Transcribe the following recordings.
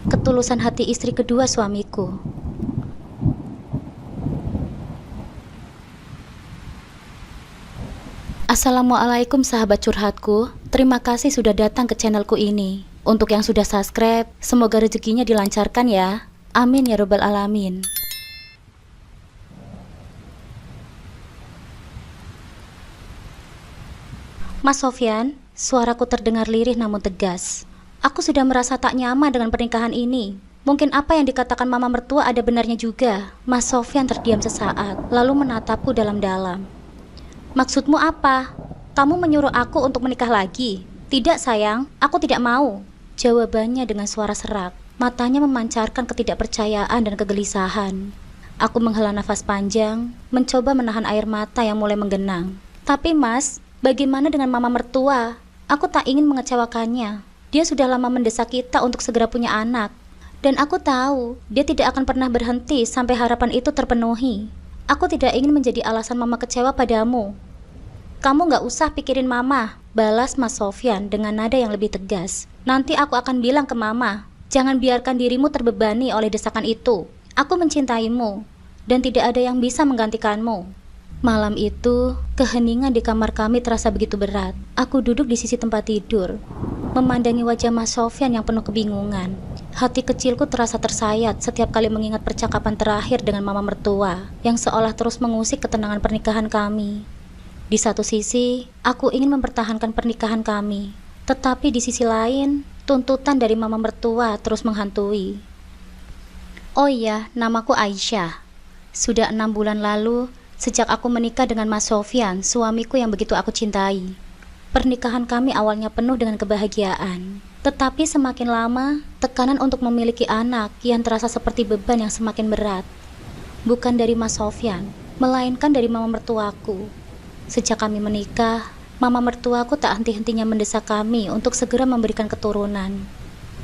ketulusan hati istri kedua suamiku. Assalamualaikum sahabat curhatku. Terima kasih sudah datang ke channelku ini. Untuk yang sudah subscribe, semoga rezekinya dilancarkan ya. Amin ya robbal alamin. Mas Sofyan, suaraku terdengar lirih namun tegas. Aku sudah merasa tak nyaman dengan pernikahan ini. Mungkin apa yang dikatakan mama mertua ada benarnya juga. Mas Sofyan terdiam sesaat, lalu menatapku dalam-dalam. Maksudmu apa? Kamu menyuruh aku untuk menikah lagi? Tidak sayang, aku tidak mau. Jawabannya dengan suara serak. Matanya memancarkan ketidakpercayaan dan kegelisahan. Aku menghela nafas panjang, mencoba menahan air mata yang mulai menggenang. Tapi mas, bagaimana dengan mama mertua? Aku tak ingin mengecewakannya. Dia sudah lama mendesak kita untuk segera punya anak. Dan aku tahu, dia tidak akan pernah berhenti sampai harapan itu terpenuhi. Aku tidak ingin menjadi alasan mama kecewa padamu. Kamu gak usah pikirin mama, balas Mas Sofyan dengan nada yang lebih tegas. Nanti aku akan bilang ke mama, jangan biarkan dirimu terbebani oleh desakan itu. Aku mencintaimu, dan tidak ada yang bisa menggantikanmu. Malam itu, keheningan di kamar kami terasa begitu berat. Aku duduk di sisi tempat tidur, memandangi wajah Mas Sofyan yang penuh kebingungan. Hati kecilku terasa tersayat setiap kali mengingat percakapan terakhir dengan mama mertua, yang seolah terus mengusik ketenangan pernikahan kami. Di satu sisi, aku ingin mempertahankan pernikahan kami. Tetapi di sisi lain, tuntutan dari mama mertua terus menghantui. Oh iya, namaku Aisyah. Sudah 6 bulan lalu, sejak aku menikah dengan Mas Sofyan, suamiku yang begitu aku cintai. Pernikahan kami awalnya penuh dengan kebahagiaan. Tetapi semakin lama, tekanan untuk memiliki anak yang terasa seperti beban yang semakin berat. Bukan dari Mas Sofyan, melainkan dari mama mertuaku. Sejak kami menikah, mama mertuaku tak henti-hentinya mendesak kami untuk segera memberikan keturunan.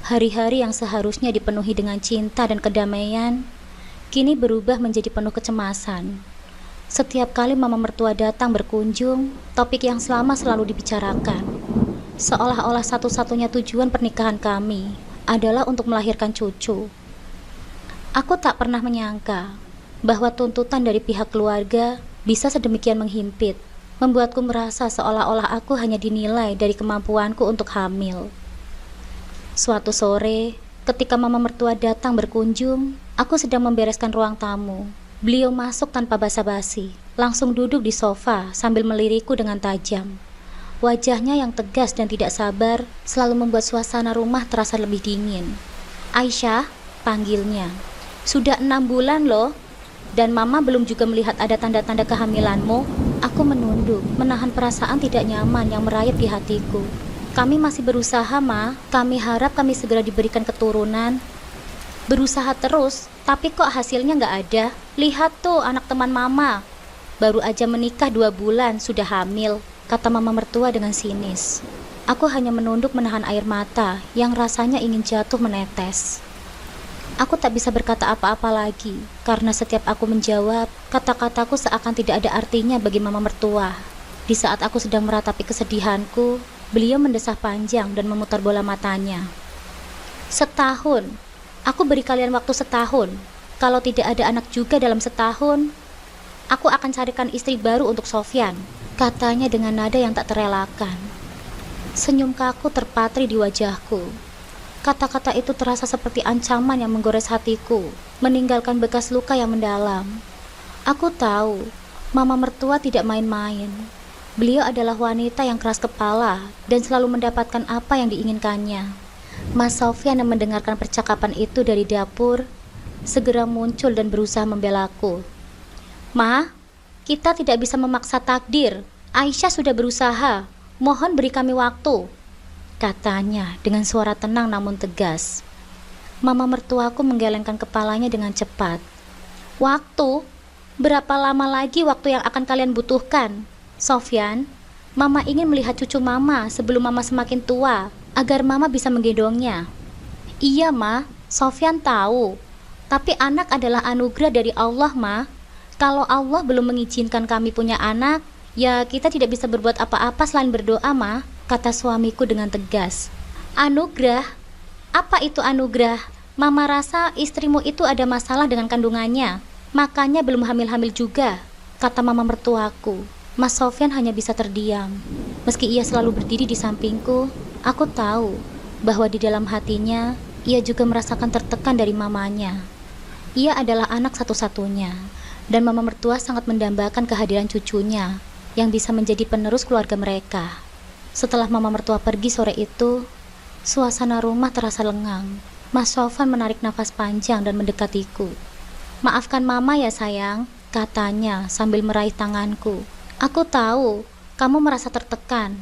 Hari-hari yang seharusnya dipenuhi dengan cinta dan kedamaian, kini berubah menjadi penuh kecemasan. Setiap kali mama mertua datang berkunjung, topik yang selama selalu dibicarakan. Seolah-olah satu-satunya tujuan pernikahan kami adalah untuk melahirkan cucu. Aku tak pernah menyangka bahwa tuntutan dari pihak keluarga bisa sedemikian menghimpit, membuatku merasa seolah-olah aku hanya dinilai dari kemampuanku untuk hamil. Suatu sore, ketika mama mertua datang berkunjung, aku sedang membereskan ruang tamu. Beliau masuk tanpa basa-basi, langsung duduk di sofa sambil melirikku dengan tajam. Wajahnya yang tegas dan tidak sabar selalu membuat suasana rumah terasa lebih dingin. Aisyah, panggilnya. Sudah 6 bulan loh, dan mama belum juga melihat ada tanda-tanda kehamilanmu. Aku menunduk, menahan perasaan tidak nyaman yang merayap di hatiku. Kami masih berusaha, Ma. Kami harap kami segera diberikan keturunan. Berusaha terus, tapi kok hasilnya nggak ada. Lihat tuh anak teman mama. Baru aja menikah 2 bulan, sudah hamil, kata mama mertua dengan sinis. Aku hanya menunduk menahan air mata yang rasanya ingin jatuh menetes. Aku tak bisa berkata apa-apa lagi, karena setiap aku menjawab, kata-kataku seakan tidak ada artinya bagi mama mertua. Di saat aku sedang meratapi kesedihanku, beliau mendesah panjang dan memutar bola matanya. Setahun, aku beri kalian waktu setahun. Kalau tidak ada anak juga dalam setahun, aku akan carikan istri baru untuk Sofyan, katanya dengan nada yang tak terelakkan. Senyum kaku terpatri di wajahku. Kata-kata itu terasa seperti ancaman yang menggores hatiku, meninggalkan bekas luka yang mendalam. Aku tahu, mama mertua tidak main-main. Beliau adalah wanita yang keras kepala dan selalu mendapatkan apa yang diinginkannya. Mas Sofyan yang mendengarkan percakapan itu dari dapur, segera muncul dan berusaha membelaku. Ma, kita tidak bisa memaksa takdir. Aisyah sudah berusaha. Mohon beri kami waktu, katanya dengan suara tenang namun tegas. Mama mertuaku menggelengkan kepalanya dengan cepat. Waktu? Berapa lama lagi waktu yang akan kalian butuhkan? Sofyan, mama ingin melihat cucu mama sebelum mama semakin tua, agar mama bisa menggendongnya. Iya ma, Sofyan tahu. Tapi anak adalah anugerah dari Allah ma. Kalau Allah belum mengizinkan kami punya anak, ya kita tidak bisa berbuat apa-apa selain berdoa ma, kata suamiku dengan tegas. Anugerah? Apa itu anugerah? Mama rasa istrimu itu ada masalah dengan kandungannya, makanya belum hamil-hamil juga, kata mama mertuaku. Mas Sofyan hanya bisa terdiam. Meski ia selalu berdiri di sampingku, aku tahu bahwa di dalam hatinya ia juga merasakan tertekan dari mamanya. Ia adalah anak satu-satunya, dan mama mertua sangat mendambakan kehadiran cucunya yang bisa menjadi penerus keluarga mereka. Setelah mama mertua pergi sore itu, suasana rumah terasa lengang. Mas Sofyan menarik nafas panjang dan mendekatiku. "Maafkan mama ya sayang," katanya sambil meraih tanganku. "Aku tahu kamu merasa tertekan."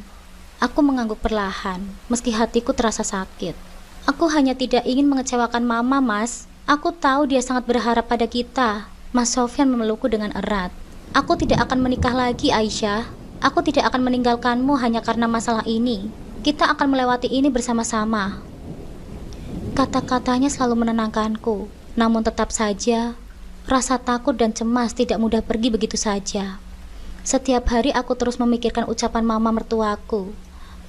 Aku mengangguk perlahan, meski hatiku terasa sakit. "Aku hanya tidak ingin mengecewakan mama, Mas. Aku tahu dia sangat berharap pada kita." Mas Sofyan memelukku dengan erat. "Aku tidak akan menikah lagi, Aisyah. Aku tidak akan meninggalkanmu hanya karena masalah ini. Kita akan melewati ini bersama-sama." Kata-katanya selalu menenangkanku, namun tetap saja rasa takut dan cemas tidak mudah pergi begitu saja. Setiap hari aku terus memikirkan ucapan mama mertuaku.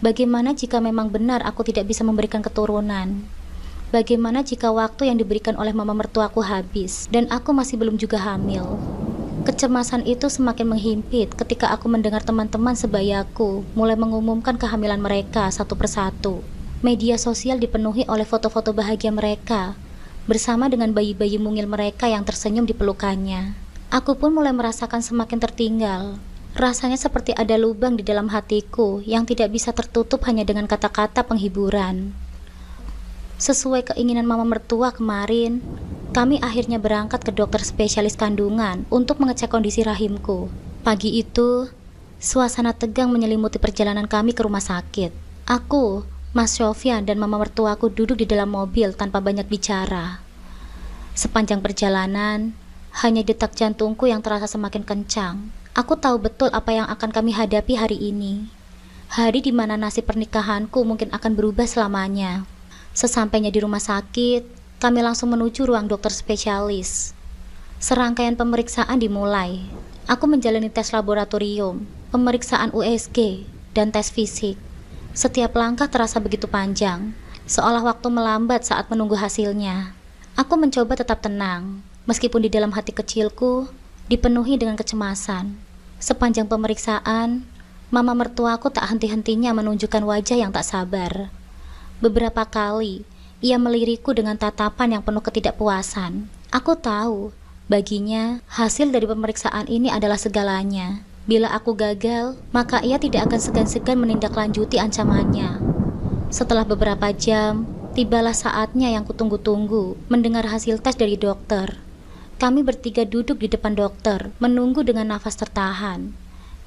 Bagaimana jika memang benar aku tidak bisa memberikan keturunan? Bagaimana jika waktu yang diberikan oleh mama mertuaku habis dan aku masih belum juga hamil? Kecemasan itu semakin menghimpit ketika aku mendengar teman-teman sebayaku mulai mengumumkan kehamilan mereka satu persatu. Media sosial dipenuhi oleh foto-foto bahagia mereka, bersama dengan bayi-bayi mungil mereka yang tersenyum di pelukannya. Aku pun mulai merasakan semakin tertinggal. Rasanya seperti ada lubang di dalam hatiku yang tidak bisa tertutup hanya dengan kata-kata penghiburan. Sesuai keinginan mama mertua kemarin, kami akhirnya berangkat ke dokter spesialis kandungan untuk mengecek kondisi rahimku. Pagi itu, suasana tegang menyelimuti perjalanan kami ke rumah sakit. Aku, Mas Sofyan dan mama mertuaku duduk di dalam mobil tanpa banyak bicara. Sepanjang perjalanan, hanya detak jantungku yang terasa semakin kencang. Aku tahu betul apa yang akan kami hadapi hari ini. Hari di mana nasib pernikahanku mungkin akan berubah selamanya. Sesampainya di rumah sakit, kami langsung menuju ruang dokter spesialis. Serangkaian pemeriksaan dimulai. Aku menjalani tes laboratorium, pemeriksaan USG, dan tes fisik. Setiap langkah terasa begitu panjang, seolah waktu melambat saat menunggu hasilnya. Aku mencoba tetap tenang, meskipun di dalam hati kecilku dipenuhi dengan kecemasan. Sepanjang pemeriksaan, mama mertuaku tak henti-hentinya menunjukkan wajah yang tak sabar. Beberapa kali, ia melirikku dengan tatapan yang penuh ketidakpuasan. Aku tahu, baginya hasil dari pemeriksaan ini adalah segalanya. Bila aku gagal, maka ia tidak akan segan-segan menindaklanjuti ancamannya. Setelah beberapa jam, tibalah saatnya yang kutunggu-tunggu, mendengar hasil tes dari dokter. Kami bertiga duduk di depan dokter, menunggu dengan nafas tertahan.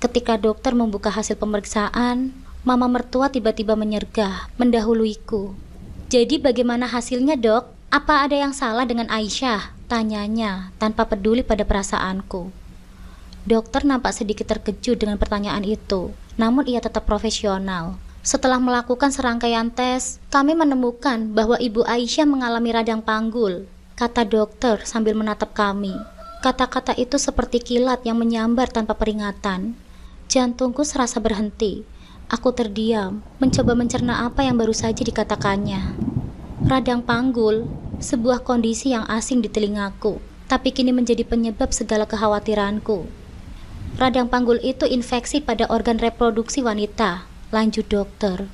Ketika dokter membuka hasil pemeriksaan, mama mertua tiba-tiba menyergah, mendahuluiku. "Jadi bagaimana hasilnya, Dok? Apa ada yang salah dengan Aisyah?" tanyanya tanpa peduli pada perasaanku. Dokter nampak sedikit terkejut dengan pertanyaan itu, namun ia tetap profesional. Setelah melakukan serangkaian tes, kami menemukan bahwa Ibu Aisyah mengalami radang panggul, kata dokter sambil menatap kami. Kata-kata itu seperti kilat yang menyambar tanpa peringatan. Jantungku serasa berhenti. Aku terdiam, mencoba mencerna apa yang baru saja dikatakannya. Radang panggul, sebuah kondisi yang asing di telingaku, tapi kini menjadi penyebab segala kekhawatiranku. Radang panggul itu infeksi pada organ reproduksi wanita, lanjut dokter.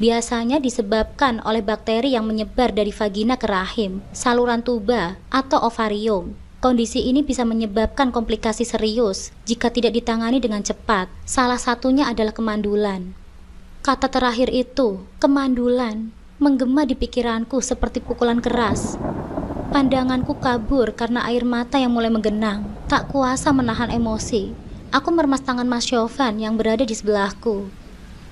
Biasanya disebabkan oleh bakteri yang menyebar dari vagina ke rahim, saluran tuba, atau ovarium. Kondisi ini bisa menyebabkan komplikasi serius jika tidak ditangani dengan cepat. Salah satunya adalah kemandulan. Kata terakhir itu, kemandulan, menggema di pikiranku seperti pukulan keras. Pandanganku kabur karena air mata yang mulai menggenang. Tak kuasa menahan emosi. Aku meremas tangan Mas Sofyan yang berada di sebelahku.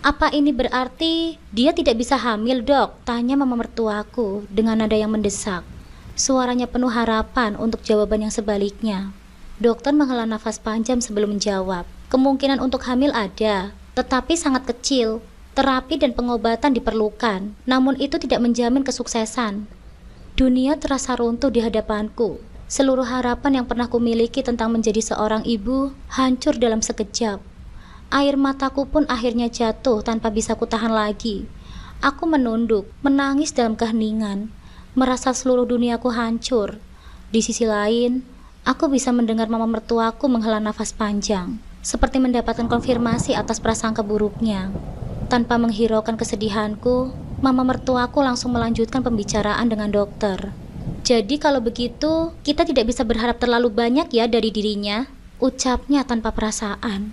"Apa ini berarti dia tidak bisa hamil, Dok?" tanya mama mertuaku dengan nada yang mendesak. Suaranya penuh harapan untuk jawaban yang sebaliknya. Dokter menghela nafas panjang sebelum menjawab. "Kemungkinan untuk hamil ada, tetapi sangat kecil. Terapi dan pengobatan diperlukan, namun itu tidak menjamin kesuksesan." Dunia terasa runtuh di hadapanku. Seluruh harapan yang pernah kumiliki tentang menjadi seorang ibu hancur dalam sekejap. Air mataku pun akhirnya jatuh tanpa bisa kutahan lagi. Aku menunduk, menangis dalam keheningan. merasa seluruh duniaku hancur. Di sisi lain, aku bisa mendengar mama mertuaku menghela nafas panjang, seperti mendapatkan konfirmasi atas prasangka buruknya. Tanpa menghiraukan kesedihanku, mama mertuaku langsung melanjutkan pembicaraan dengan dokter. "Jadi kalau begitu, kita tidak bisa berharap terlalu banyak ya dari dirinya," ucapnya tanpa perasaan.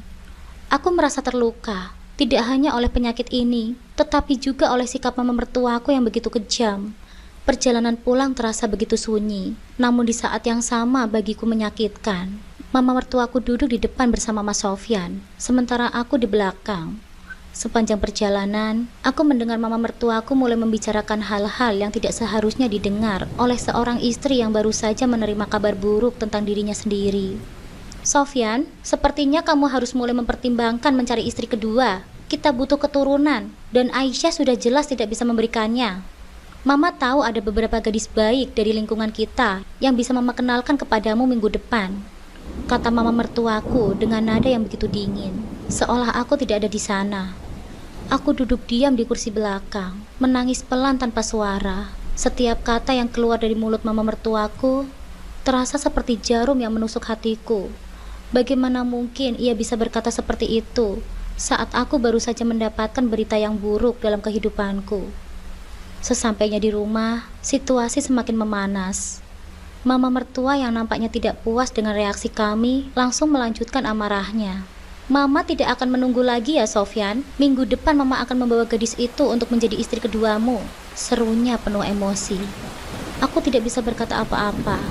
Aku merasa terluka, tidak hanya oleh penyakit ini, tetapi juga oleh sikap mama mertuaku yang begitu kejam. Perjalanan pulang terasa begitu sunyi, namun di saat yang sama bagiku menyakitkan. Mama mertuaku duduk di depan bersama Mas Sofyan, sementara aku di belakang. Sepanjang perjalanan, aku mendengar mama mertuaku mulai membicarakan hal-hal yang tidak seharusnya didengar oleh seorang istri yang baru saja menerima kabar buruk tentang dirinya sendiri. "Sofyan, sepertinya kamu harus mulai mempertimbangkan mencari istri kedua. Kita butuh keturunan, dan Aisyah sudah jelas tidak bisa memberikannya. Mama tahu ada beberapa gadis baik dari lingkungan kita yang bisa mama kenalkan kepadamu minggu depan," kata mama mertuaku dengan nada yang begitu dingin, seolah aku tidak ada di sana. Aku duduk diam di kursi belakang, menangis pelan tanpa suara. Setiap kata yang keluar dari mulut mama mertuaku terasa seperti jarum yang menusuk hatiku. Bagaimana mungkin ia bisa berkata seperti itu saat aku baru saja mendapatkan berita yang buruk dalam kehidupanku. Sesampainya di rumah, situasi semakin memanas. Mama mertua yang nampaknya tidak puas dengan reaksi kami langsung melanjutkan amarahnya. "Mama tidak akan menunggu lagi ya Sofyan. Minggu depan mama akan membawa gadis itu untuk menjadi istri keduamu," serunya penuh emosi. Aku tidak bisa berkata apa-apa.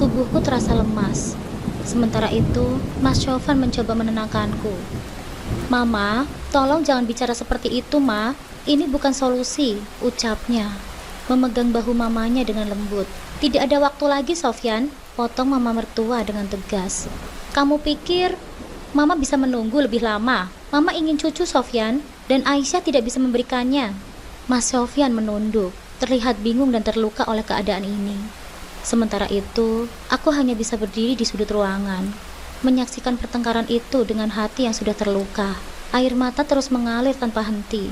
Tubuhku terasa lemas. Sementara itu, Mas Sofyan mencoba menenangkanku. "Mama, tolong jangan bicara seperti itu, Ma. Ini bukan solusi," ucapnya, memegang bahu mamanya dengan lembut. "Tidak ada waktu lagi, Sofyan," potong mama mertua dengan tegas. "Kamu pikir Mama bisa menunggu lebih lama? Mama ingin cucu, Sofyan, dan Aisyah tidak bisa memberikannya." Mas Sofyan menunduk, terlihat bingung dan terluka oleh keadaan ini. Sementara itu, aku hanya bisa berdiri di sudut ruangan, menyaksikan pertengkaran itu dengan hati yang sudah terluka. Air mata terus mengalir tanpa henti.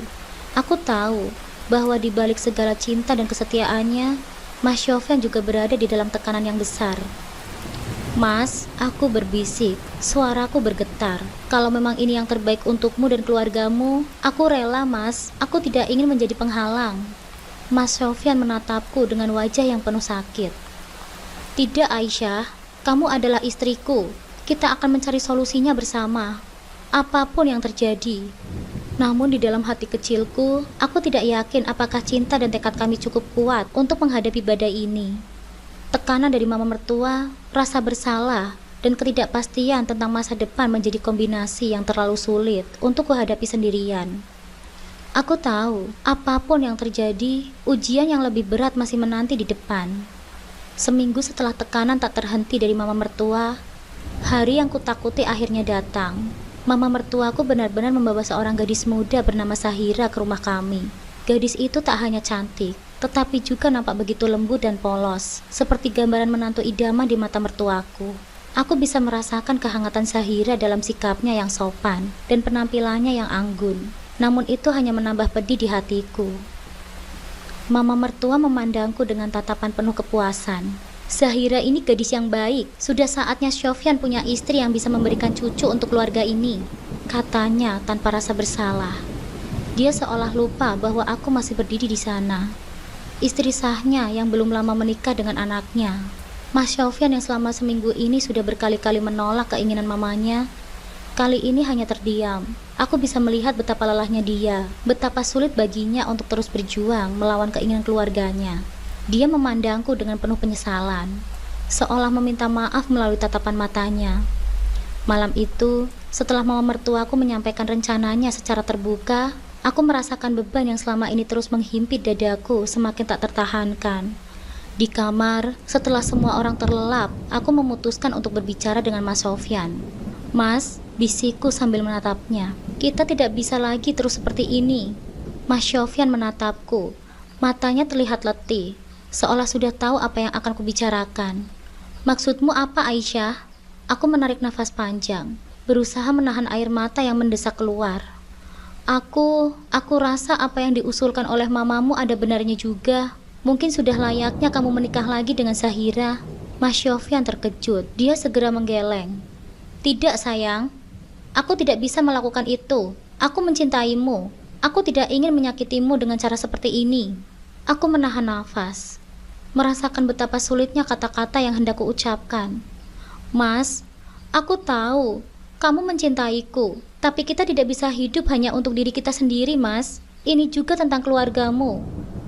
Aku tahu bahwa di balik segala cinta dan kesetiaannya, Mas Sofyan juga berada di dalam tekanan yang besar. "Mas," aku berbisik, suaraku bergetar. "Kalau memang ini yang terbaik untukmu dan keluargamu, aku rela, Mas. Aku tidak ingin menjadi penghalang." Mas Sofyan menatapku dengan wajah yang penuh sakit. "Tidak, Aisyah. Kamu adalah istriku. Kita akan mencari solusinya bersama, apapun yang terjadi." Namun di dalam hati kecilku, aku tidak yakin apakah cinta dan tekad kami cukup kuat untuk menghadapi badai ini. Tekanan dari mama mertua, rasa bersalah, dan ketidakpastian tentang masa depan menjadi kombinasi yang terlalu sulit untuk kuhadapi sendirian. Aku tahu, apapun yang terjadi, ujian yang lebih berat masih menanti di depan. Seminggu setelah tekanan tak terhenti dari mama mertua, hari yang kutakuti akhirnya datang. Mama mertuaku benar-benar membawa seorang gadis muda bernama Sahira ke rumah kami. Gadis itu tak hanya cantik, tetapi juga nampak begitu lembut dan polos, seperti gambaran menantu idaman di mata mertuaku. Aku bisa merasakan kehangatan Sahira dalam sikapnya yang sopan dan penampilannya yang anggun. Namun itu hanya menambah pedih di hatiku. Mama mertua memandangku dengan tatapan penuh kepuasan. "Sahira ini gadis yang baik. Sudah saatnya Sofyan punya istri yang bisa memberikan cucu untuk keluarga ini," katanya tanpa rasa bersalah. Dia seolah lupa bahwa aku masih berdiri di sana. Istri sahnya yang belum lama menikah dengan anaknya. Mas Sofyan yang selama seminggu ini sudah berkali-kali menolak keinginan mamanya, kali ini hanya terdiam. Aku bisa melihat betapa lelahnya dia, betapa sulit baginya untuk terus berjuang melawan keinginan keluarganya. Dia memandangku dengan penuh penyesalan, seolah meminta maaf melalui tatapan matanya. Malam itu, setelah mama mertuaku menyampaikan rencananya secara terbuka, aku merasakan beban yang selama ini terus menghimpit dadaku semakin tak tertahankan. Di kamar, setelah semua orang terlelap, aku memutuskan untuk berbicara dengan Mas Sofyan. "Mas," bisikku sambil menatapnya, "kita tidak bisa lagi terus seperti ini." Mas Sofyan menatapku, matanya terlihat letih, seolah sudah tahu apa yang akan kubicarakan. "Maksudmu apa, Aisyah?" Aku menarik nafas panjang, berusaha menahan air mata yang mendesak keluar. Aku rasa apa yang diusulkan oleh mamamu ada benarnya juga." Mungkin sudah layaknya kamu menikah lagi dengan Zahira. Mas Sofyan terkejut. Dia segera menggeleng. Tidak sayang, aku tidak bisa melakukan itu. Aku mencintaimu. Aku tidak ingin menyakitimu dengan cara seperti ini. Aku menahan nafas, merasakan betapa sulitnya kata-kata yang hendak kuucapkan. Mas, aku tahu kamu mencintaiku, tapi kita tidak bisa hidup hanya untuk diri kita sendiri, Mas. Ini juga tentang keluargamu,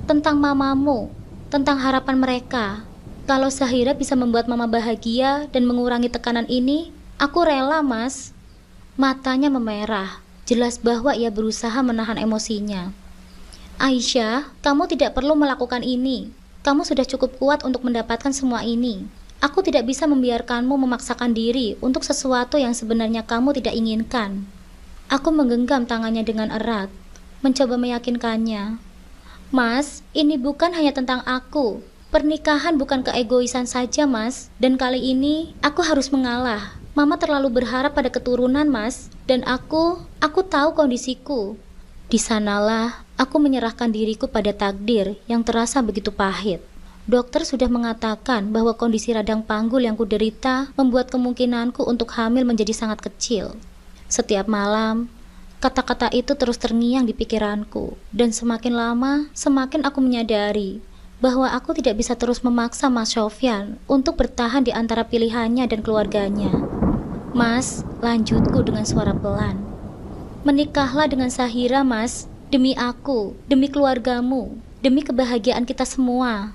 tentang mamamu, tentang harapan mereka. Kalau Zahira bisa membuat mama bahagia dan mengurangi tekanan ini, aku rela, Mas. Matanya memerah, jelas bahwa ia berusaha menahan emosinya. Aisyah, kamu tidak perlu melakukan ini. Kamu sudah cukup kuat untuk mendapatkan semua ini. Aku tidak bisa membiarkanmu memaksakan diri untuk sesuatu yang sebenarnya kamu tidak inginkan. Aku menggenggam tangannya dengan erat, mencoba meyakinkannya. Mas, ini bukan hanya tentang aku. Pernikahan bukan keegoisan saja, Mas. Dan kali ini, aku harus mengalah. Mama terlalu berharap pada keturunan, Mas. Dan aku tahu kondisiku. Di sanalah, aku menyerahkan diriku pada takdir yang terasa begitu pahit. Dokter sudah mengatakan bahwa kondisi radang panggul yang kuderita membuat kemungkinanku untuk hamil menjadi sangat kecil. Setiap malam, kata-kata itu terus terngiang di pikiranku, dan semakin lama, semakin aku menyadari bahwa aku tidak bisa terus memaksa Mas Sofyan untuk bertahan di antara pilihannya dan keluarganya. Mas, lanjutku dengan suara pelan. Menikahlah dengan Zahira, Mas, demi aku, demi keluargamu, demi kebahagiaan kita semua.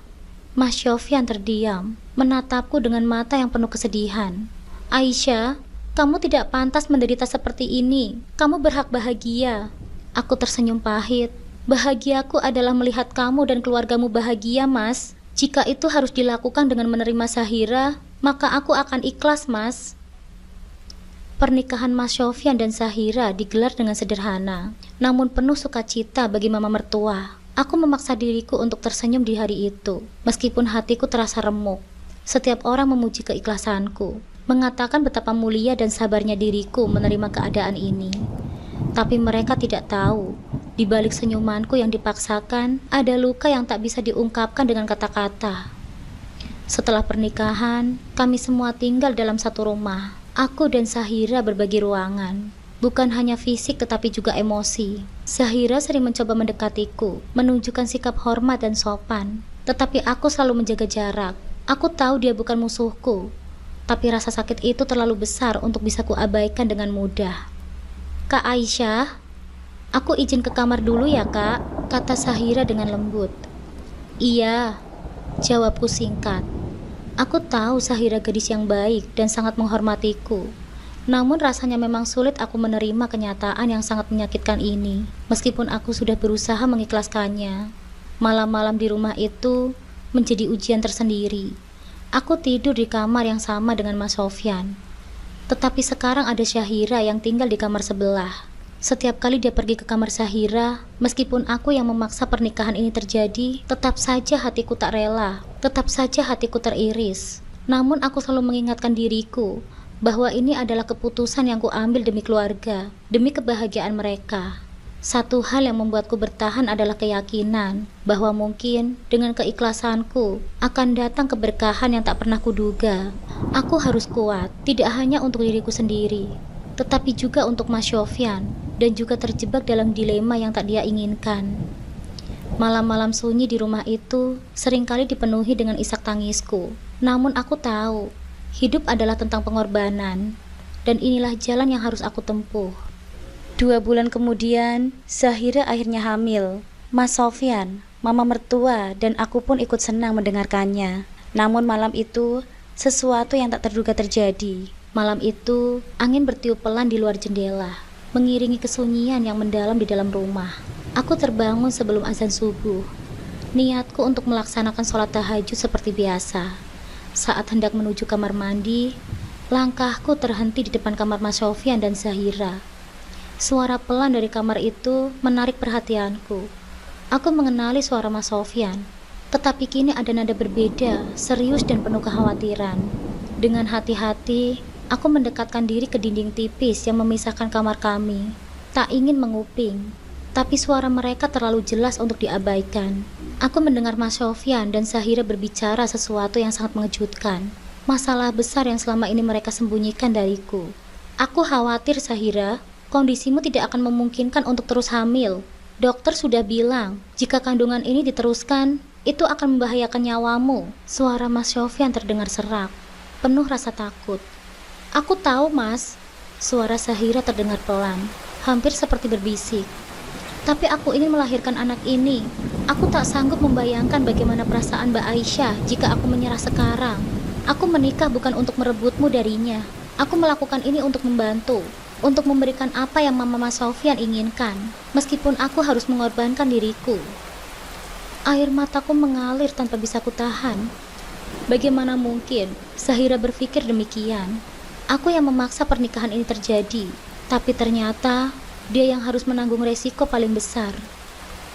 Mas Sofyan terdiam, menatapku dengan mata yang penuh kesedihan. Aisyah, kamu tidak pantas menderita seperti ini. Kamu berhak bahagia. Aku tersenyum pahit. Bahagiaku adalah melihat kamu dan keluargamu bahagia, Mas. Jika itu harus dilakukan dengan menerima Zahira, maka aku akan ikhlas, Mas. Pernikahan Mas Sofyan dan Zahira digelar dengan sederhana, namun penuh sukacita bagi mama mertua. Aku memaksa diriku untuk tersenyum di hari itu, meskipun hatiku terasa remuk. Setiap orang memuji keikhlasanku, mengatakan betapa mulia dan sabarnya diriku menerima keadaan ini. Tapi mereka tidak tahu, di balik senyumanku yang dipaksakan, ada luka yang tak bisa diungkapkan dengan kata-kata. Setelah pernikahan, kami semua tinggal dalam satu rumah. Aku dan Zahira berbagi ruangan. Bukan hanya fisik tetapi juga emosi. Zahira sering mencoba mendekatiku, menunjukkan sikap hormat dan sopan. Tetapi aku selalu menjaga jarak. Aku tahu dia bukan musuhku, tapi rasa sakit itu terlalu besar untuk bisa kuabaikan dengan mudah. Kak Aisyah, aku izin ke kamar dulu ya, Kak, kata Zahira dengan lembut. Iya, jawabku singkat. Aku tahu Zahira gadis yang baik dan sangat menghormatiku. Namun rasanya memang sulit aku menerima kenyataan yang sangat menyakitkan ini, meskipun aku sudah berusaha mengikhlaskannya. Malam-malam di rumah itu menjadi ujian tersendiri. Aku tidur di kamar yang sama dengan Mas Sofyan. Tetapi sekarang ada Zahira yang tinggal di kamar sebelah. Setiap kali dia pergi ke kamar Zahira, meskipun aku yang memaksa pernikahan ini terjadi, tetap saja hatiku tak rela, tetap saja hatiku teriris. Namun aku selalu mengingatkan diriku bahwa ini adalah keputusan yang kuambil demi keluarga, demi kebahagiaan mereka. Satu hal yang membuatku bertahan adalah keyakinan bahwa mungkin dengan keikhlasanku akan datang keberkahan yang tak pernah kuduga. Aku harus kuat, tidak hanya untuk diriku sendiri, tetapi juga untuk Mas Sofyan, dan juga terjebak dalam dilema yang tak dia inginkan. Malam-malam sunyi di rumah itu seringkali dipenuhi dengan isak tangisku. Namun aku tahu hidup adalah tentang pengorbanan, dan inilah jalan yang harus aku tempuh. 2 bulan kemudian, Zahira akhirnya hamil. Mas Sofyan, mama mertua, dan aku pun ikut senang mendengarkannya. Namun malam itu, sesuatu yang tak terduga terjadi. Malam itu, angin bertiup pelan di luar jendela, mengiringi kesunyian yang mendalam di dalam rumah. Aku terbangun sebelum azan subuh. Niatku untuk melaksanakan sholat tahajud seperti biasa. Saat hendak menuju kamar mandi, langkahku terhenti di depan kamar Mas Sofyan dan Zahira. Suara pelan dari kamar itu menarik perhatianku. Aku mengenali suara Mas Sofyan, tetapi kini ada nada berbeda, serius dan penuh kekhawatiran. Dengan hati-hati, aku mendekatkan diri ke dinding tipis yang memisahkan kamar kami. Tak ingin menguping, tapi suara mereka terlalu jelas untuk diabaikan. Aku mendengar Mas Sofyan dan Zahira berbicara sesuatu yang sangat mengejutkan. Masalah besar yang selama ini mereka sembunyikan dariku. Aku khawatir, Zahira, kondisimu tidak akan memungkinkan untuk terus hamil. Dokter sudah bilang, jika kandungan ini diteruskan, itu akan membahayakan nyawamu. Suara Mas Sofyan terdengar serak, penuh rasa takut. Aku tahu, Mas. Suara Zahira terdengar pelan, hampir seperti berbisik. Tapi aku ingin melahirkan anak ini. Aku tak sanggup membayangkan bagaimana perasaan Mbak Aisyah jika aku menyerah sekarang. Aku menikah bukan untuk merebutmu darinya. Aku melakukan ini untuk membantu, untuk memberikan apa yang Mama Mas Sofyan inginkan, meskipun aku harus mengorbankan diriku. Air mataku mengalir tanpa bisa kutahan. Bagaimana mungkin Zahira berpikir demikian? Aku yang memaksa pernikahan ini terjadi, tapi ternyata dia yang harus menanggung resiko paling besar.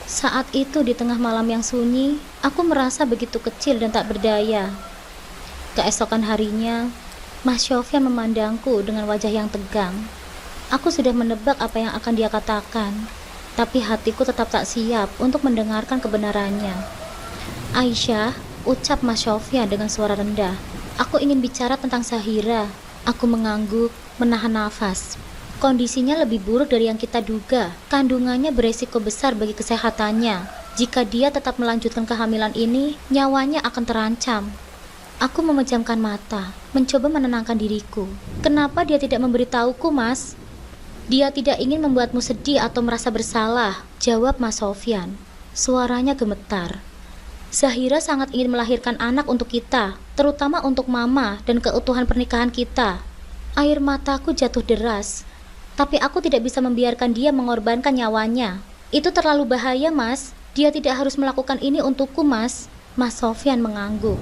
Saat itu di tengah malam yang sunyi, aku merasa begitu kecil dan tak berdaya. Keesokan harinya, Mas Sofyan memandangku dengan wajah yang tegang. Aku sudah menebak apa yang akan dia katakan, tapi hatiku tetap tak siap untuk mendengarkan kebenarannya. Aisyah, ucap Mas Sofyan dengan suara rendah. Aku ingin bicara tentang Zahira. Aku mengangguk, menahan nafas. Kondisinya lebih buruk dari yang kita duga. Kandungannya beresiko besar bagi kesehatannya. Jika dia tetap melanjutkan kehamilan ini, nyawanya akan terancam. Aku memejamkan mata, mencoba menenangkan diriku. Kenapa dia tidak memberitahuku, Mas? Dia tidak ingin membuatmu sedih atau merasa bersalah, jawab Mas Sofyan. Suaranya gemetar. Zahira sangat ingin melahirkan anak untuk kita, terutama untuk Mama dan keutuhan pernikahan kita. Air mataku jatuh deras, tapi aku tidak bisa membiarkan dia mengorbankan nyawanya. Itu terlalu bahaya, Mas. Dia tidak harus melakukan ini untukku, Mas. Mas Sofyan mengangguk,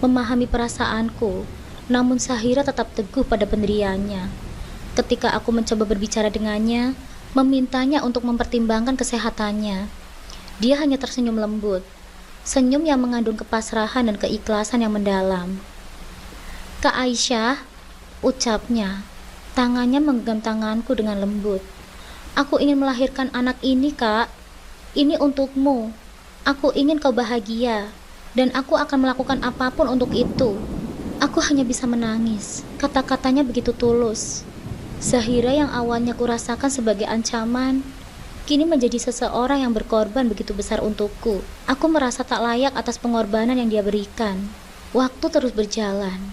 memahami perasaanku, namun Zahira tetap teguh pada pendiriannya. Ketika aku mencoba berbicara dengannya, memintanya untuk mempertimbangkan kesehatannya, dia hanya tersenyum lembut. Senyum yang mengandung kepasrahan dan keikhlasan yang mendalam. Kak Aisyah, ucapnya. Tangannya menggenggam tanganku dengan lembut. Aku ingin melahirkan anak ini, Kak. Ini untukmu. Aku ingin kau bahagia, dan aku akan melakukan apapun untuk itu. Aku hanya bisa menangis. Kata-katanya begitu tulus. Zahira yang awalnya kurasakan sebagai ancaman, kini menjadi seseorang yang berkorban begitu besar untukku. Aku merasa tak layak atas pengorbanan yang dia berikan. Waktu terus berjalan,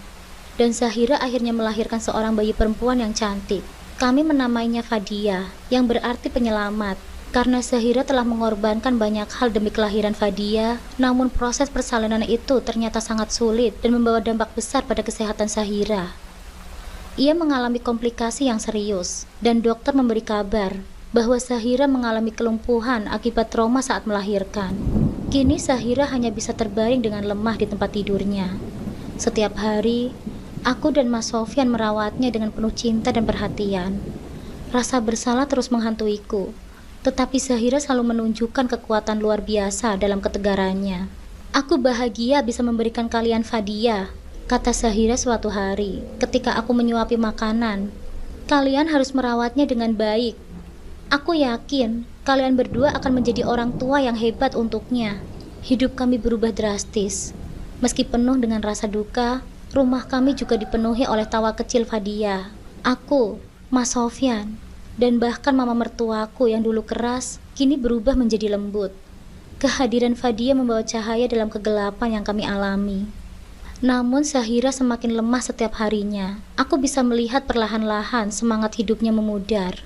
dan Zahira akhirnya melahirkan seorang bayi perempuan yang cantik. Kami menamainya Fadia, yang berarti penyelamat. Karena Zahira telah mengorbankan banyak hal demi kelahiran Fadia, namun proses persalinan itu ternyata sangat sulit dan membawa dampak besar pada kesehatan Zahira. Ia mengalami komplikasi yang serius, dan dokter memberi kabar bahwa Zahira mengalami kelumpuhan akibat trauma saat melahirkan. Kini Zahira hanya bisa terbaring dengan lemah di tempat tidurnya. Setiap hari, aku dan Mas Sofyan merawatnya dengan penuh cinta dan perhatian. Rasa bersalah terus menghantuiku, tetapi Zahira selalu menunjukkan kekuatan luar biasa dalam ketegarannya. Aku bahagia bisa memberikan kalian Fadia, kata Zahira suatu hari ketika aku menyuapi makanan. Kalian harus merawatnya dengan baik. Aku yakin kalian berdua akan menjadi orang tua yang hebat untuknya. Hidup kami berubah drastis. Meski penuh dengan rasa duka, rumah kami juga dipenuhi oleh tawa kecil Fadia. Aku, Mas Sofyan, dan bahkan mama mertuaku yang dulu keras, kini berubah menjadi lembut. Kehadiran Fadia membawa cahaya dalam kegelapan yang kami alami. Namun Zahira semakin lemah setiap harinya. Aku bisa melihat perlahan-lahan semangat hidupnya memudar.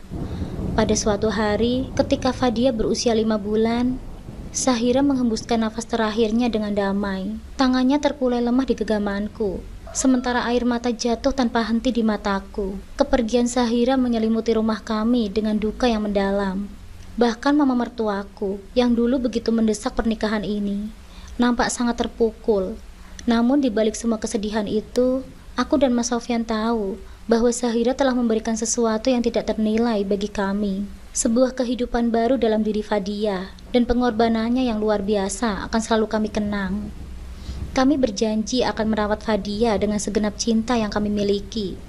Pada suatu hari, ketika Fadia berusia 5 bulan, Zahira menghembuskan nafas terakhirnya dengan damai. Tangannya terkulai lemah di genggamanku, sementara air mata jatuh tanpa henti di mataku. Kepergian Zahira menyelimuti rumah kami dengan duka yang mendalam. Bahkan mama mertuaku, yang dulu begitu mendesak pernikahan ini, nampak sangat terpukul. Namun di balik semua kesedihan itu, aku dan Mas Sofyan tahu bahwa Zahira telah memberikan sesuatu yang tidak ternilai bagi kami. Sebuah kehidupan baru dalam diri Fadia, dan pengorbanannya yang luar biasa akan selalu kami kenang. Kami berjanji akan merawat Fadia dengan segenap cinta yang kami miliki.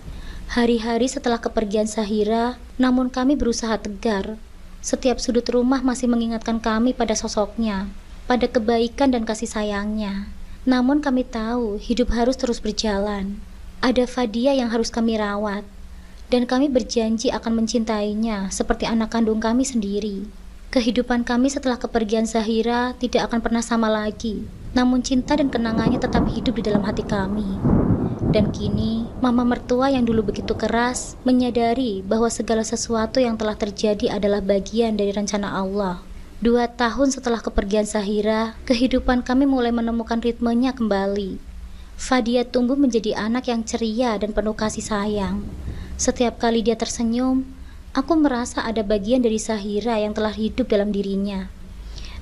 Hari-hari setelah kepergian Zahira, namun kami berusaha tegar. Setiap sudut rumah masih mengingatkan kami pada sosoknya, pada kebaikan dan kasih sayangnya. Namun kami tahu hidup harus terus berjalan. Ada Fadia yang harus kami rawat, dan kami berjanji akan mencintainya seperti anak kandung kami sendiri. Kehidupan kami setelah kepergian Zahira tidak akan pernah sama lagi, namun cinta dan kenangannya tetap hidup di dalam hati kami. Dan kini, mama mertua yang dulu begitu keras menyadari bahwa segala sesuatu yang telah terjadi adalah bagian dari rencana Allah. 2 tahun setelah kepergian Zahira, kehidupan kami mulai menemukan ritmenya kembali. Fadia tumbuh menjadi anak yang ceria dan penuh kasih sayang. Setiap kali dia tersenyum, aku merasa ada bagian dari Zahira yang telah hidup dalam dirinya.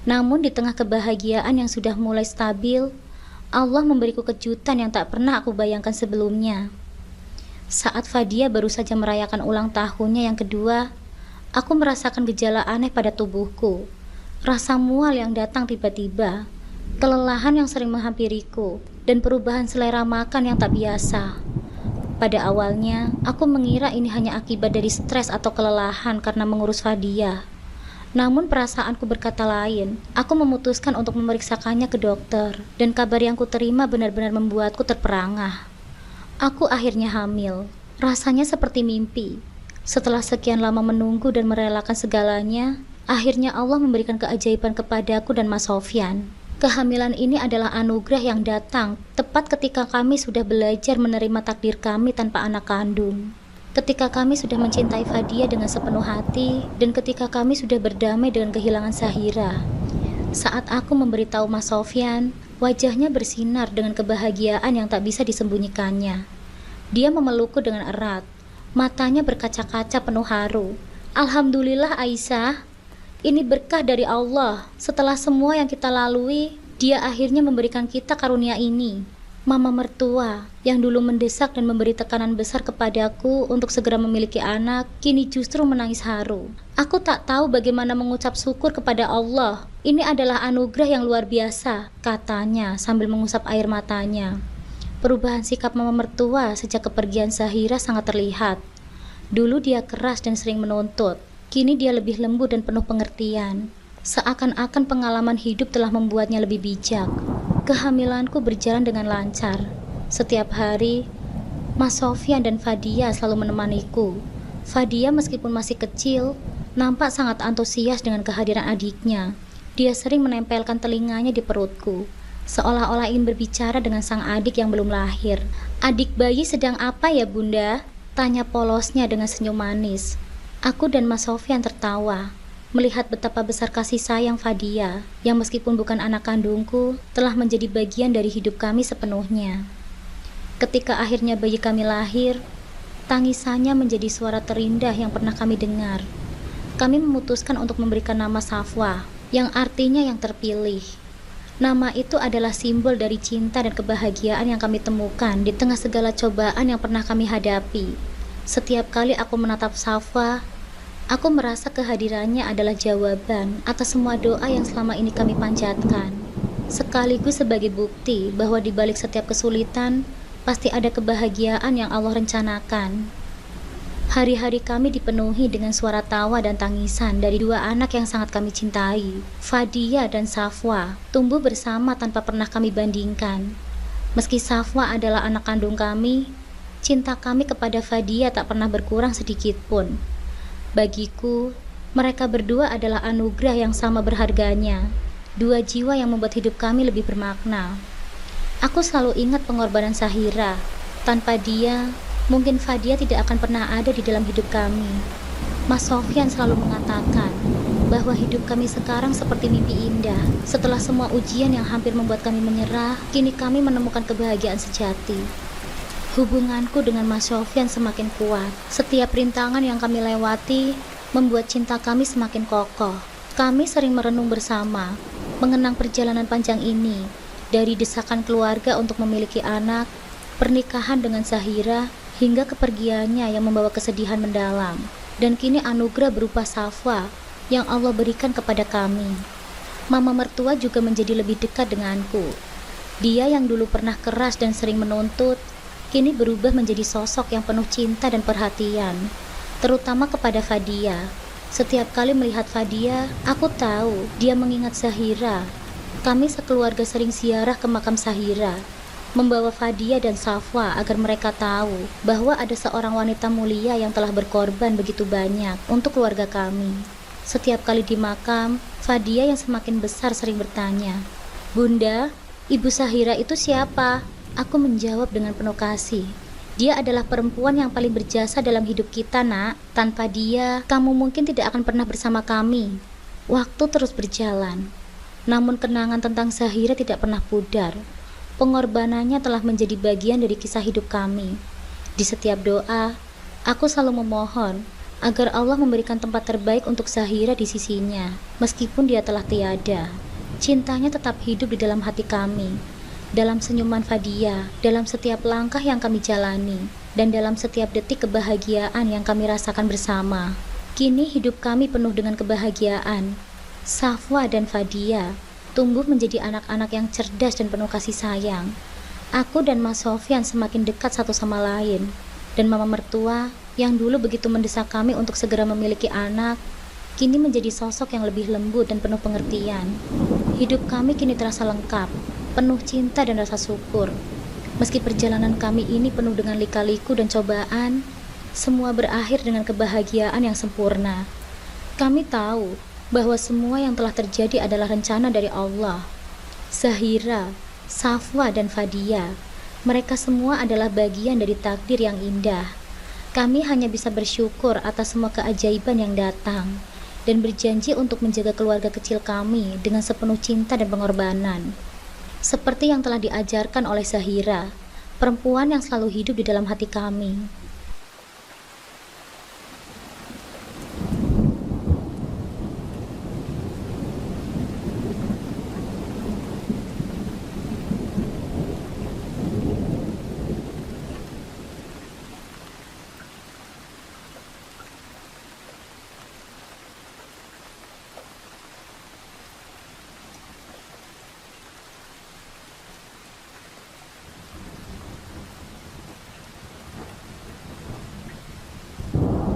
Namun di tengah kebahagiaan yang sudah mulai stabil, Allah memberiku kejutan yang tak pernah aku bayangkan sebelumnya. Saat Fadia baru saja merayakan ulang tahunnya yang kedua, aku merasakan gejala aneh pada tubuhku. Rasa mual yang datang tiba-tiba, kelelahan yang sering menghampiriku, dan perubahan selera makan yang tak biasa. Pada awalnya, aku mengira ini hanya akibat dari stres atau kelelahan karena mengurus Fadia. Namun perasaanku berkata lain. Aku memutuskan untuk memeriksakannya ke dokter, dan kabar yang kuterima benar-benar membuatku terperangah. Aku akhirnya hamil. Rasanya seperti mimpi. Setelah sekian lama menunggu dan merelakan segalanya, akhirnya Allah memberikan keajaiban kepadaku dan Mas Sofyan. Kehamilan ini adalah anugerah yang datang tepat ketika kami sudah belajar menerima takdir kami tanpa anak kandung. Ketika kami sudah mencintai Fadia dengan sepenuh hati, dan ketika kami sudah berdamai dengan kehilangan Zahira. Saat aku memberitahu Mas Sofyan, wajahnya bersinar dengan kebahagiaan yang tak bisa disembunyikannya. Dia memelukku dengan erat, matanya berkaca-kaca penuh haru. Alhamdulillah Aisyah, ini berkah dari Allah. Setelah semua yang kita lalui, Dia akhirnya memberikan kita karunia ini. Mama mertua yang dulu mendesak dan memberi tekanan besar kepadaku untuk segera memiliki anak, kini justru menangis haru. Aku tak tahu bagaimana mengucap syukur kepada Allah. Ini adalah anugerah yang luar biasa, katanya sambil mengusap air matanya. Perubahan sikap mama mertua sejak kepergian Zahira sangat terlihat. Dulu dia keras dan sering menuntut, kini dia lebih lembut dan penuh pengertian. Seakan-akan pengalaman hidup telah membuatnya lebih bijak. Kehamilanku berjalan dengan lancar. Setiap hari, Mas Sofyan dan Fadia selalu menemaniku. Fadia meskipun masih kecil, nampak sangat antusias dengan kehadiran adiknya. Dia sering menempelkan telinganya di perutku, seolah-olah ingin berbicara dengan sang adik yang belum lahir. "Adik bayi sedang apa ya bunda?" tanya polosnya dengan senyum manis. Aku dan Mas Sofyan tertawa melihat betapa besar kasih sayang Fadia, yang meskipun bukan anak kandungku, telah menjadi bagian dari hidup kami sepenuhnya. Ketika akhirnya bayi kami lahir, tangisannya menjadi suara terindah yang pernah kami dengar. Kami memutuskan untuk memberikan nama Safwa, yang artinya yang terpilih. Nama itu adalah simbol dari cinta dan kebahagiaan yang kami temukan di tengah segala cobaan yang pernah kami hadapi. Setiap kali aku menatap Safwa, aku merasa kehadirannya adalah jawaban atas semua doa yang selama ini kami panjatkan, sekaligus sebagai bukti bahwa di balik setiap kesulitan, pasti ada kebahagiaan yang Allah rencanakan. Hari-hari kami dipenuhi dengan suara tawa dan tangisan dari 2 anak yang sangat kami cintai. Fadia dan Safwa tumbuh bersama tanpa pernah kami bandingkan. Meski Safwa adalah anak kandung kami, cinta kami kepada Fadia tak pernah berkurang sedikit pun. Bagiku, mereka berdua adalah anugerah yang sama berharganya, 2 jiwa yang membuat hidup kami lebih bermakna. Aku selalu ingat pengorbanan Zahira. Tanpa dia, mungkin Fadia tidak akan pernah ada di dalam hidup kami. Mas Sofyan selalu mengatakan bahwa hidup kami sekarang seperti mimpi indah. Setelah semua ujian yang hampir membuat kami menyerah, kini kami menemukan kebahagiaan sejati. Hubunganku dengan Mas Sofyan semakin kuat. Setiap rintangan yang kami lewati membuat cinta kami semakin kokoh. Kami sering merenung bersama, mengenang perjalanan panjang ini, dari desakan keluarga untuk memiliki anak, pernikahan dengan Zahira, hingga kepergiannya yang membawa kesedihan mendalam. Dan kini anugerah berupa Safwa yang Allah berikan kepada kami. Mama mertua juga menjadi lebih dekat denganku. Dia yang dulu pernah keras dan sering menuntut, kini berubah menjadi sosok yang penuh cinta dan perhatian, terutama kepada Fadia. Setiap kali melihat Fadia, aku tahu dia mengingat Zahira. Kami sekeluarga sering ziarah ke makam Zahira, membawa Fadia dan Safwa agar mereka tahu bahwa ada seorang wanita mulia yang telah berkorban begitu banyak untuk keluarga kami. Setiap kali di makam, Fadia yang semakin besar sering bertanya, "Bunda, Ibu Zahira itu siapa?" Aku menjawab dengan penuh kasih, "Dia adalah perempuan yang paling berjasa dalam hidup kita, Nak. Tanpa dia, kamu mungkin tidak akan pernah bersama kami." Waktu terus berjalan, namun kenangan tentang Zahira tidak pernah pudar. Pengorbanannya telah menjadi bagian dari kisah hidup kami. Di setiap doa, aku selalu memohon agar Allah memberikan tempat terbaik untuk Zahira di sisinya. Meskipun dia telah tiada, cintanya tetap hidup di dalam hati kami, dalam senyuman Fadia, dalam setiap langkah yang kami jalani, dan dalam setiap detik kebahagiaan yang kami rasakan bersama. Kini hidup kami penuh dengan kebahagiaan. Safwa dan Fadia tumbuh menjadi anak-anak yang cerdas dan penuh kasih sayang. Aku dan Mas Sofyan semakin dekat satu sama lain, dan mama mertua yang dulu begitu mendesak kami untuk segera memiliki anak, kini menjadi sosok yang lebih lembut dan penuh pengertian. Hidup kami kini terasa lengkap, penuh cinta dan rasa syukur. Meski perjalanan kami ini penuh dengan lika-liku dan cobaan, semua berakhir dengan kebahagiaan yang sempurna. Kami tahu bahwa semua yang telah terjadi adalah rencana dari Allah. Zahira, Safwa, dan Fadia, mereka semua adalah bagian dari takdir yang indah. Kami hanya bisa bersyukur atas semua keajaiban yang datang, dan berjanji untuk menjaga keluarga kecil kami dengan sepenuh cinta dan pengorbanan. Seperti yang telah diajarkan oleh Zahira, perempuan yang selalu hidup di dalam hati kami.